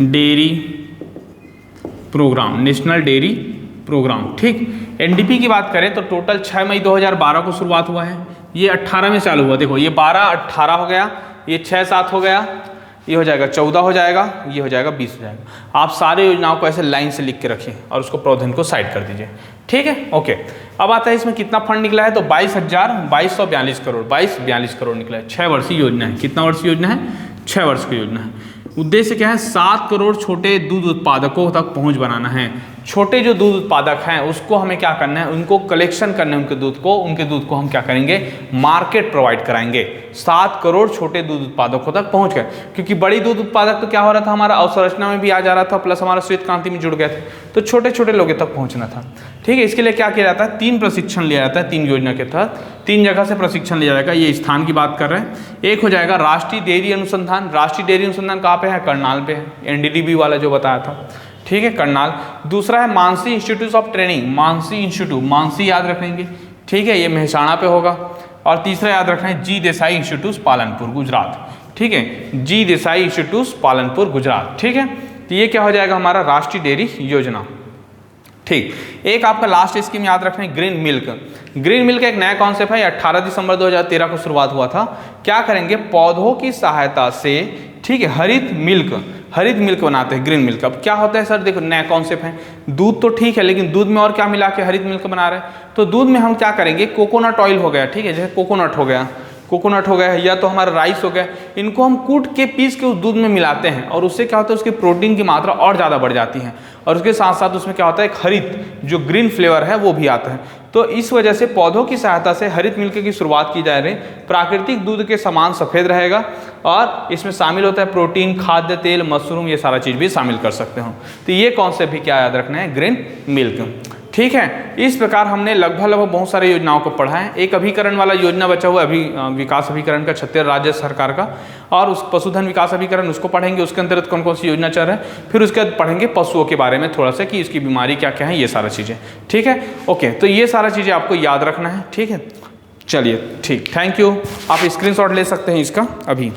A: dairy programme, national dairy programme, ठीक। एनडीपी की बात करें तो टोटल 6 मई 2012 को शुरुआत हुआ है। ये 18 में चालू हुआ, देखो ये 12-18 हो गया, ये 6-7 हो गया, ये हो जाएगा 14 हो जाएगा, ये हो जाएगा 20 हो जाएगा। आप सारे योजनाओं को ऐसे लाइन से लिख के रखिए और उसको प्रावधान को साइड कर दीजिए, ठीक है, ओके। अब आता है इसमें कितना फंड निकला है, तो 22,242 करोड़, 22-42 करोड़ निकला है। 6 वर्षीय योजना है। कितना वर्षीय योजना है, 6 वर्ष की योजना है। उद्देश्य क्या है, 7 करोड़ छोटे दूध उत्पादकों तक पहुंच बनाना है। छोटे जो दूध उत्पादक हैं उसको हमें क्या करना है, उनको कलेक्शन करना है, उनके दूध को हम क्या करेंगे, मार्केट प्रोवाइड कराएंगे। 7 करोड़ छोटे दूध उत्पादकों तक पहुंच गए, क्योंकि बड़ी दूध उत्पादक तो क्या हो रहा था, हमारा अवसंरचना में भी आ जा रहा था, प्लस हमारा श्वेत क्रांति में जुड़ गए थे, तो छोटे छोटे लोगों तक पहुंचना था। ठीक है, इसके लिए क्या किया जाता है, 3 प्रशिक्षण लिया जाता है। 3 योजना के तहत 3 जगह से प्रशिक्षण लिया जाएगा। ये स्थान की बात कर रहे हैं। एक हो जाएगा राष्ट्रीय डेयरी अनुसंधान। राष्ट्रीय डेयरी अनुसंधान कहाँ पे है, करनाल पे है, एनडीडीबी वाला जो बताया था। ठीक है, करनाल। दूसरा है Mansi institute of training, Mansi institute, Mansi याद रखेंगे। ठीक है, ये मेहसाणा पे होगा। और तीसरा याद रखना है जी देसाई इंस्टीट्यूट पालनपुर गुजरात। ठीक है, जी देसाई इंस्टीट्यूट पालनपुर गुजरात। ठीक है, तो ये क्या हो जाएगा हमारा राष्ट्रीय डेयरी योजना। ठीक, एक आपका लास्ट स्कीम याद रखना है, ग्रीन मिल्क। ग्रीन मिल्क एक नया कॉन्सेप्ट है, 18 दिसंबर 2013 को शुरुआत हुआ था। क्या करेंगे, पौधों की सहायता से, ठीक है, हरित मिल्क बनाते हैं, ग्रीन मिल्क। अब क्या होता है सर, देखो नया कॉन्सेप्ट है, दूध तो ठीक है, लेकिन दूध में और क्या मिला के हरित मिल्क बना रहे हैं। तो दूध में हम क्या करेंगे, कोकोनट ऑयल हो गया, ठीक है, जैसे कोकोनट हो गया या तो हमारा राइस हो गया, इनको हम कूट के पीस के उस दूध में मिलाते हैं, और उससे क्या होता है, उसकी प्रोटीन की मात्रा और ज़्यादा बढ़ जाती है, और उसके साथ साथ उसमें क्या होता है, एक हरित जो ग्रीन फ्लेवर है वो भी आता है। तो इस वजह से पौधों की सहायता से हरित मिल्क की शुरुआत की जा रही। प्राकृतिक दूध के समान सफ़ेद रहेगा, और इसमें शामिल होता है प्रोटीन, खाद्य तेल, मशरूम, ये सारा चीज़ भी शामिल कर सकते हो। तो ये कॉन्सेप्ट भी क्या याद रखना है, ग्रीन मिल्क। ठीक है, इस प्रकार हमने लगभग बहुत सारे योजनाओं को पढ़ा है। एक अभिकरण वाला योजना बचा हुआ अभी, विकास अभिकरण का, छत्तीसगढ़ राज्य सरकार का, और उस पशुधन विकास अभिकरण उसको पढ़ेंगे, उसके अंतर्गत कौन कौन सी योजना चल रहा है। फिर उसके बाद पढ़ेंगे पशुओं के बारे में थोड़ा सा, कि इसकी बीमारी क्या क्या है, ये सारा चीज़ें। ठीक है, ओके, तो ये सारा चीज़ें आपको याद रखना है। ठीक है, चलिए ठीक, थैंक यू। आप स्क्रीनशॉट ले सकते हैं इसका अभी।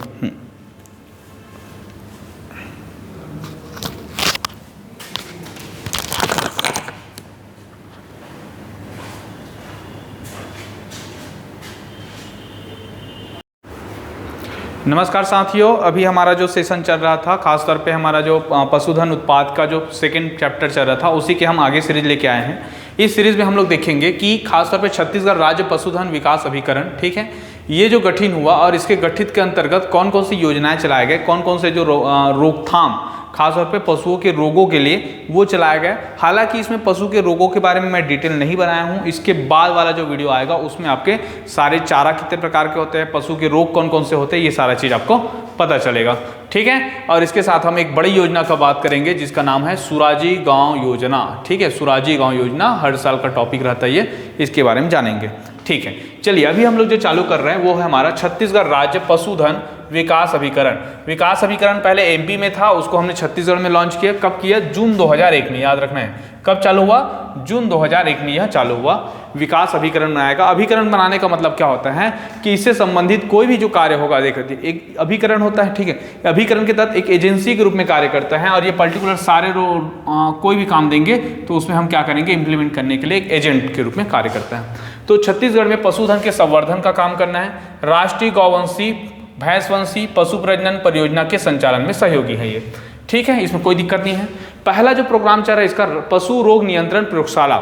A: नमस्कार साथियों, अभी हमारा जो सेशन चल रहा था, खासतौर पे हमारा जो पशुधन उत्पाद का जो सेकंड चैप्टर चल रहा था, उसी के हम आगे सीरीज लेके आए हैं। इस सीरीज में हम लोग देखेंगे कि खासतौर पे छत्तीसगढ़ राज्य पशुधन विकास अभिकरण, ठीक है, ये जो गठन हुआ और इसके गठित के अंतर्गत कौन कौन सी योजनाएं चलाए गए, कौन कौन से जो रोकथाम खासतौर पे पशुओं के रोगों के लिए वो चलाया गया। हालांकि इसमें पशु के रोगों के बारे में मैं डिटेल नहीं बनाया हूँ, इसके बाद वाला जो वीडियो आएगा उसमें आपके सारे चारा कितने प्रकार के होते हैं, पशु के रोग कौन कौन से होते हैं, ये सारा चीज़ आपको पता चलेगा। ठीक है, और इसके साथ हम एक बड़ी योजना का बात करेंगे जिसका नाम है सुराजी गाँव योजना। ठीक है, सुराजी गाँव योजना हर साल का टॉपिक रहता है ये, इसके बारे में जानेंगे। ठीक है, चलिए अभी हम लोग जो चालू कर रहे हैं वो है हमारा छत्तीसगढ़ राज्य पशुधन विकास अभिकरण। विकास अभिकरण पहले एमपी में था, उसको हमने छत्तीसगढ़ में लॉन्च किया। कब किया, जून 2001 में, याद रखना है कब चालू हुआ, जून 2001 में यह चालू हुआ। विकास अभिकरण बनाएगा। अभिकरण बनाने का मतलब क्या होता है कि इससे संबंधित कोई भी जो कार्य होगा, देखिए एक अभिकरण होता है, ठीक है, अभिकरण के तहत एक एजेंसी के रूप में कार्य करता है, और ये पर्टिकुलर सारे कोई भी काम देंगे तो उसमें हम क्या करेंगे, इंप्लीमेंट करने के लिए एक एजेंट के रूप में कार्य करता है। तो छत्तीसगढ़ में पशुधन के संवर्धन का काम करना है। राष्ट्रीय गौवंशी भैंसवंशी पशु प्रजनन परियोजना के संचालन में सहयोगी है ये। ठीक है, इसमें कोई दिक्कत नहीं है। पहला जो प्रोग्राम चल रहा है इसका पशु रोग नियंत्रण प्रयोगशाला।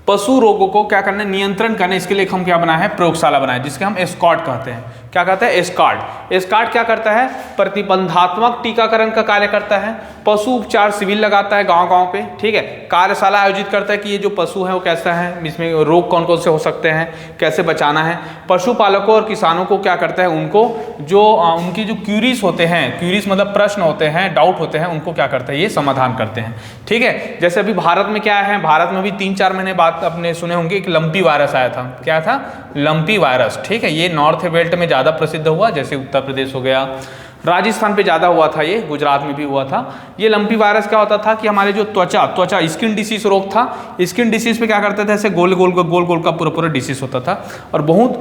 A: पशु रोगों को क्या करना है, नियंत्रण करना, इसके लिए हम क्या बनाए हैं, प्रयोगशाला बनाए, जिसके हम एस्कॉर्ट कहते हैं। क्या कहते हैं, एस्कॉर्ट। एस्कॉर्ट क्या करता है, प्रतिबंधात्मक टीकाकरण का कार्य करता है, पशु उपचार शिविर लगाता है गांव-गांव पे, ठीक है, कार्यशाला आयोजित करता है कि ये जो पशु है वो कैसा है, इसमें रोग कौन कौन से हो सकते हैं, कैसे बचाना है। पशुपालकों और किसानों को क्या करता है, उनको जो उनकी जो क्यूरीज होते हैं, क्यूरीज मतलब प्रश्न होते हैं, डाउट होते हैं, उनको क्या करता है, ये समाधान करते हैं। ठीक है, जैसे अभी भारत में क्या है, भारत में भी 3-4 महीने बाद अपने सुने होंगे एक लंपी वायरस आया था। क्या था, लंपी वायरस। ठीक है, ये नॉर्थ बेल्ट में ज़्यादा प्रसिद्ध हुआ, जैसे उत्तर प्रदेश हो गया, राजस्थान पे ज़्यादा हुआ था, ये गुजरात में भी हुआ था। ये लंपी वायरस क्या होता था कि हमारे जो त्वचा स्किन डिसीज रोग था, स्किन डिसीज पे क्या करते थे, ऐसे गोल गोल का पूरा डिसीज होता था, और बहुत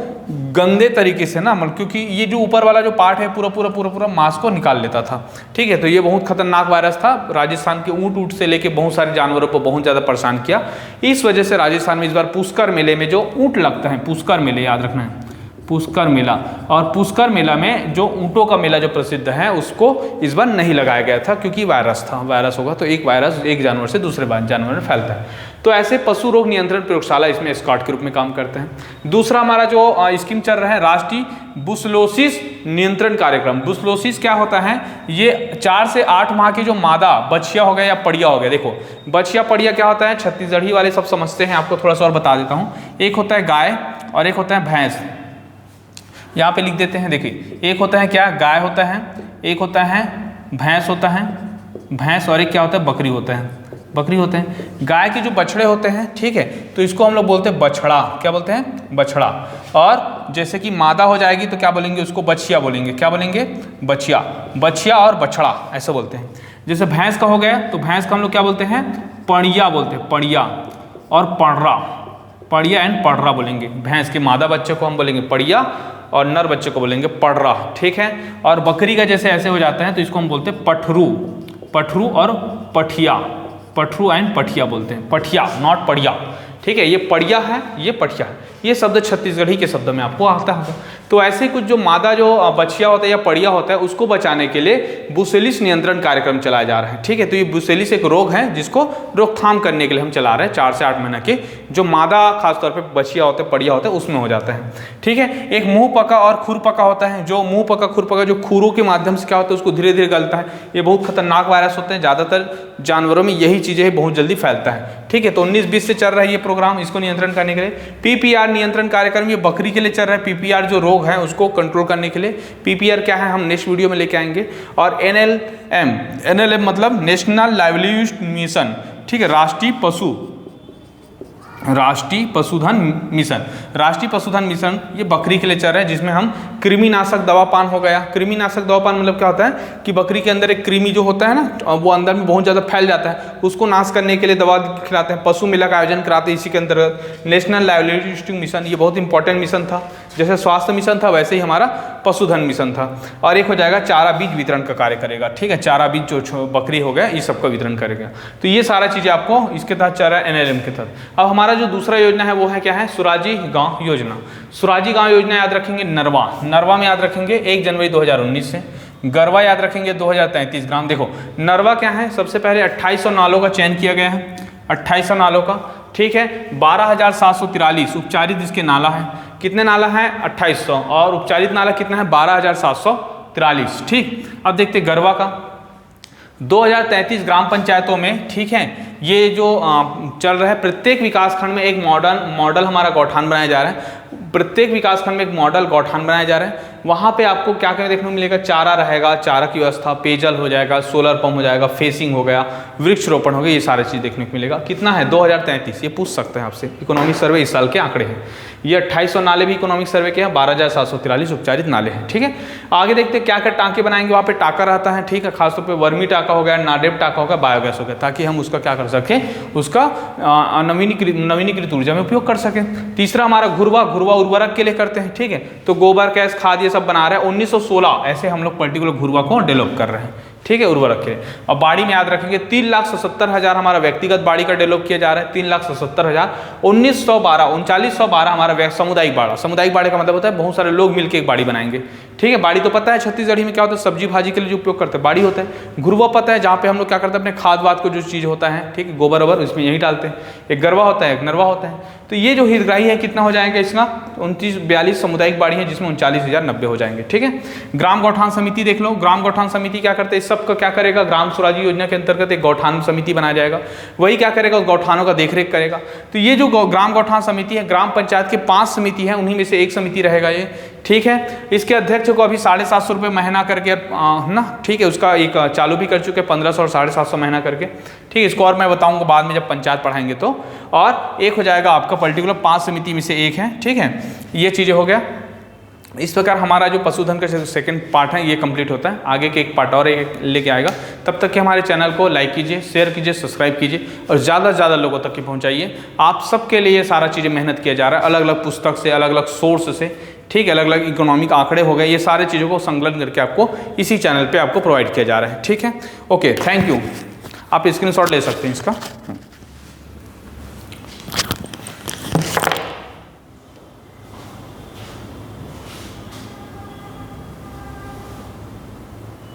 A: गंदे तरीके से ना, मतलब क्योंकि ये जो ऊपर वाला जो पार्ट है पूरा मांस को निकाल लेता था। ठीक है, तो ये बहुत खतरनाक वायरस था। राजस्थान के ऊँट से लेके बहुत सारे जानवरों को बहुत ज़्यादा परेशान किया। इस वजह से राजस्थान में इस बार पुष्कर मेले में जो ऊँट लगता है, पुष्कर मेले याद रखना है, पुष्कर मेला। और पुष्कर मेला में जो ऊँटों का मेला जो प्रसिद्ध है उसको इस बार नहीं लगाया गया था क्योंकि वायरस था। वायरस होगा तो एक वायरस एक जानवर से दूसरे जानवर में फैलता है। तो ऐसे पशु रोग नियंत्रण प्रयोगशाला इसमें स्कॉट के रूप में काम करते हैं। दूसरा हमारा जो स्कीम चल रहा है राष्ट्रीय बुसलोसिस नियंत्रण कार्यक्रम। बुसलोसिस क्या होता है, ये 4 से 8 माह की जो मादा बछिया हो गया या पड़िया हो गया, देखो बछिया पड़िया क्या होता है छत्तीसगढ़ी वाले सब समझते हैं, आपको थोड़ा सा और बता देता हूँ। एक होता है गाय और एक होता है भैंस। यहाँ पे लिख देते हैं, देखिए एक होता है क्या, गाय होता है, एक होता है भैंस होता है, भैंस, और एक क्या होता है बकरी होता है, बकरी होते हैं। गाय के जो बछड़े होते हैं, ठीक है, तो इसको हम लोग बोलते हैं बछड़ा। क्या बोलते हैं, बछड़ा। और जैसे कि मादा हो जाएगी तो क्या बोलेंगे, उसको बछिया बोलेंगे। क्या बोलेंगे, बछिया। बछिया और बछड़ा ऐसे बोलते हैं। जैसे भैंस का हो गया तो भैंस का हम लोग क्या बोलते हैं, पड़िया बोलते हैं, पड़िया और पड़रा, पड़िया एंड पड़रा बोलेंगे। भैंस के मादा बच्चे को हम बोलेंगे पड़िया और नर बच्चे को बोलेंगे पड़रा, ठीक है। और बकरी का जैसे ऐसे हो जाता है तो इसको हम बोलते हैं पठरू, पठरू और पठिया, पठरू एंड पठिया बोलते हैं, पठिया नॉट पड़िया, ठीक है। ये पड़िया है, ये पठिया है, ये शब्द छत्तीसगढ़ी के शब्द में आपको आता है। तो ऐसे कुछ जो मादा जो बछिया होता है या पड़िया होता है उसको बचाने के लिए बुसेलिस नियंत्रण कार्यक्रम चलाया जा रहा है, ठीक है। तो ये बुसेलिस एक रोग है जिसको रोकथाम करने के लिए हम चला रहे हैं। 4 से 8 महीना के जो मादा खासतौर पे बछिया होते हैं, पड़िया होता है, उसमें हो जाता है, ठीक है। एक मुंह पका और खुर पका होता है। जो मुंह पका खुर पका जो खुरों के माध्यम से क्या होता है उसको धीरे धीरे गलता है। ये बहुत खतरनाक वायरस होते हैं, ज़्यादातर जानवरों में यही चीज़ें बहुत जल्दी फैलता है, ठीक है। तो 19-20 से चल रहा है ये प्रोग्राम, इसको नियंत्रण करने के लिए। PPR नियंत्रण कार्यक्रम ये बकरी के लिए चल रहा है। PPR जो रोग है उसको कंट्रोल करने के लिए। PPR क्या है हम नेक्स्ट वीडियो में लेके आएंगे। और NLM मतलब नेशनल लाइवलीहुड मिशन, ठीक है, राष्ट्रीय पशुधन मिशन। राष्ट्रीय पशुधन मिशन ये बकरी के लिए चल रहा है, जिसमें हम कृमिनाशक दवापान हो गया। कृमिनाशक दवापान मतलब क्या होता है कि बकरी के अंदर एक कृमि जो होता है ना, वो अंदर में बहुत ज़्यादा फैल जाता है, उसको नाश करने के लिए दवा खिलाते हैं। पशु मेला का आयोजन कराते हैं इसी के अंतर्गत। नेशनल लाइवलीहुड मिशन ये बहुत इंपॉर्टेंट मिशन था, जैसे स्वास्थ्य मिशन था वैसे ही हमारा पशुधन मिशन था। और एक हो जाएगा चारा बीज वितरण का कार्य करेगा, ठीक है। चारा बीज जो बकरी हो गया ये सबका वितरण करेगा। तो ये सारा चीज़ें आपको इसके तहत चल रहा है, NLM के तहत। अब हमारा जो दूसरा योजना है वो है क्या है, सुराजी गांव योजना। सुराजी गांव योजना याद रखेंगे नरवा, नरवा में याद रखेंगे 1 जनवरी 2019 से। गरवा याद रखेंगे 2033 ग्राम। देखो नरवा क्या है, सबसे पहले 2800 नालों का चयन किया गया है, 2800 नालों का, ठीक है। 12,743 उपचारित इसके नाला है। कितने नाला है, 2800, और उपचारित नाला कितना है, 12,743, ठीक। अब देखते गरवा का 2033 ग्राम पंचायतों में, ठीक है। ये जो चल रहा है प्रत्येक विकासखंड में एक मॉडल हमारा गौठान बनाया जा रहा है। प्रत्येक विकासखंड में एक मॉडल गौठान बनाया जा रहा है। वहाँ पे आपको क्या क्या देखने को मिलेगा, चारा रहेगा, चारा की व्यवस्था, पेयजल हो जाएगा, सोलर पंप हो जाएगा, फेसिंग हो गया, वृक्षरोपण हो गया, ये सारी चीज़ देखने को मिलेगा। कितना है 2033, ये पूछ सकते हैं आपसे, इकोनॉमिक सर्वे इस साल के आंकड़े हैं। ये 2800 नाले भी इकोनॉमिक सर्वे के हैं, 12,743 उपचारित नाले हैं, ठीक है। आगे देखते हैं क्या क्या टाँके बनाएंगे। वहाँ पे टाका रहता है, ठीक है, खासतौर पर वर्मी टाका हो गया, नाडेप टाका होगा, बायोगैस हो गया, ताकि हम उसका क्या कर सकें, उसका नवीनीकृत ऊर्जा में उपयोग कर सकें। तीसरा हमारा घुरवा उर्वरक के लिए करते हैं, ठीक है। तो गोबर गैस खाद ये सब बना रहे हैं। 1916 ऐसे हम लोग पर्टिकुलर घुरवा को डेवलप कर रहे हैं, ठीक है, उर्वरक के लिए। और बाड़ी में याद रखेंगे 3,77,000 हमारा व्यक्तिगत बाड़ी का डेवलप किया जा रहा है, 3,77,000। 3912 हमारा सामुदायिक बाड़ा। सामुदायिक बाड़े का मतलब होता है बहुत सारे लोग मिलकर एक बाड़ी बनाएंगे, ठीक है। बाड़ी तो पता है छत्तीसगढ़ी में क्या होता है, सब्जी भाजी के लिए जो उपयोग करते हैं बाड़ी होता है। घुरवा पता है जहाँ पे हम लोग क्या करते हैं, अपने खाद वाद को जो चीज़ होता है, ठीक है, गोबर वोबर इसमें यही डालते हैं। एक गरवा होता है, एक नरवा होता है। तो ये जो हितग्राही है कितना हो जाएगा इसका, 2942 सामुदायिक बाड़ी है, जिसमें 39,090 हो जाएंगे, ठीक है। ग्राम गौठान समिति देख लो। ग्राम गौठान समिति क्या करते हैं, इस सब का क्या करेगा, ग्राम स्वराज योजना के अंतर्गत एक गौठान समिति बनाया जाएगा, वही क्या करेगा, उस गौठानों का देखरेख करेगा। तो ये जो ग्राम गौठान समिति है, ग्राम पंचायत के 5 समिति है, उन्हीं में से एक समिति रहेगा ये, ठीक है। इसके अध्यक्ष को अभी 750 रुपये महीना करके ना, ठीक है, उसका एक चालू भी कर चुके 1500 और 750 महीना करके, ठीक है। इसको और मैं बताऊंगा बाद में जब पंचायत पढ़ाएंगे तो। और एक हो जाएगा आपका पर्टिकुलर 5 समिति में से एक है, ठीक है। ये चीज़ें हो गया। इस प्रकार हमारा जो पशुधन का सेकंड पार्ट है ये कंप्लीट होता है। आगे के एक पार्ट और लेके आएगा। तब तक कि हमारे चैनल को लाइक कीजिए, शेयर कीजिए, सब्सक्राइब कीजिए और ज़्यादा से ज़्यादा लोगों तक की पहुंचाइए। आप सबके लिए ये सारा चीज़ें मेहनत किया जा रहा है, अलग अलग पुस्तक से, अलग अलग सोर्स से, ठीक है, अलग अलग इकोनॉमिक आंकड़े हो गए, ये सारे चीज़ों को संकलन करके आपको इसी चैनल पर आपको प्रोवाइड किया जा रहा है, ठीक है। Okay, thank you. आप स्क्रीनशॉट ले सकते हैं इसका।